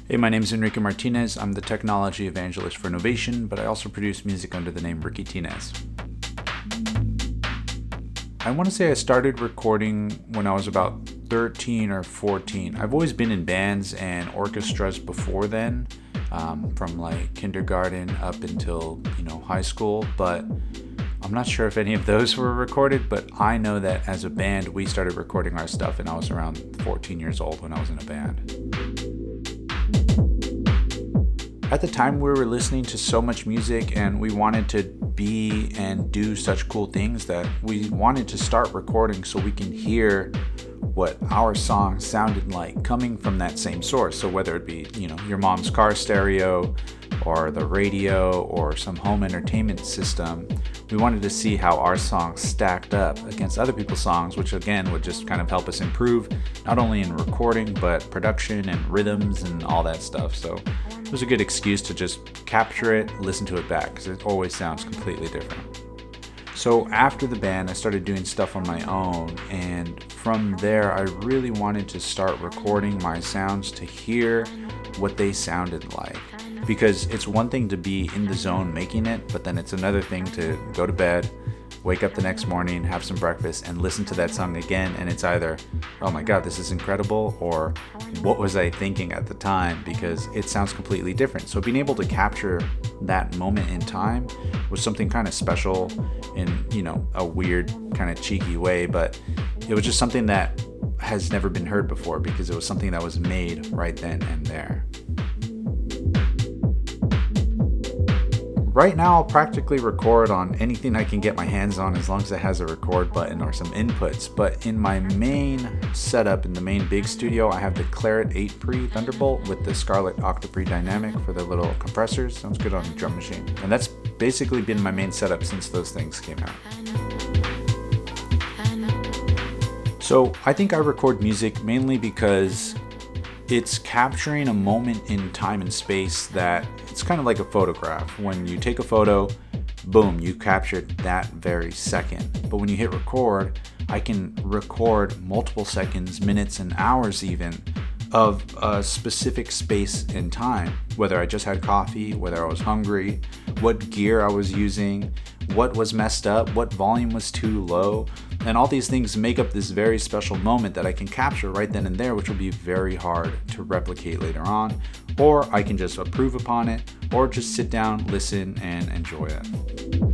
Hey, my name is Enrique Martinez. I'm the Technology Evangelist for Novation, but I also produce music under the name Ricky Tinez. I want to say I started recording when I was about 13 or 14. I've always been in bands and orchestras before then, from like kindergarten up until, high school, but I'm not sure if any of those were recorded, but I know that as a band, we started recording our stuff and I was around 14 years old when I was in a band. At the time, we were listening to so much music and we wanted to be and do such cool things that we wanted to start recording so we can hear what our song sounded like coming from that same source. So whether it be, your mom's car stereo or the radio or some home entertainment system, we wanted to see how our songs stacked up against other people's songs, which again would just kind of help us improve not only in recording but production and rhythms and all that stuff. So it was a good excuse to just capture it, listen to it back, because it always sounds completely different. So after the band, I started doing stuff on my own, and from there I really wanted to start recording my sounds to hear what they sounded like. Because it's one thing to be in the zone making it, but then it's another thing to go to bed, wake up the next morning, have some breakfast, and listen to that song again, and it's either, oh my god, this is incredible, or what was I thinking at the time, because it sounds completely different. So being able to capture that moment in time was something kind of special in, a weird kind of cheeky way, but it was just something that has never been heard before because it was something that was made right then and there. Right now, I'll practically record on anything I can get my hands on as long as it has a record button or some inputs. But in my main setup, in the main big studio, I have the Claret 8 Pre Thunderbolt with the Scarlett Octapre Dynamic for the little compressors. Sounds good on a drum machine. And that's basically been my main setup since those things came out. So I think I record music mainly because it's capturing a moment in time and space that it's kind of like a photograph. When you take a photo, boom, you captured that very second. But when you hit record, I can record multiple seconds, minutes, and hours even of a specific space in time. Whether I just had coffee, whether I was hungry, what gear I was using, what was messed up, what volume was too low. And all these things make up this very special moment that I can capture right then and there, which will be very hard to replicate later on. Or I can just improve upon it, or just sit down, listen, and enjoy it.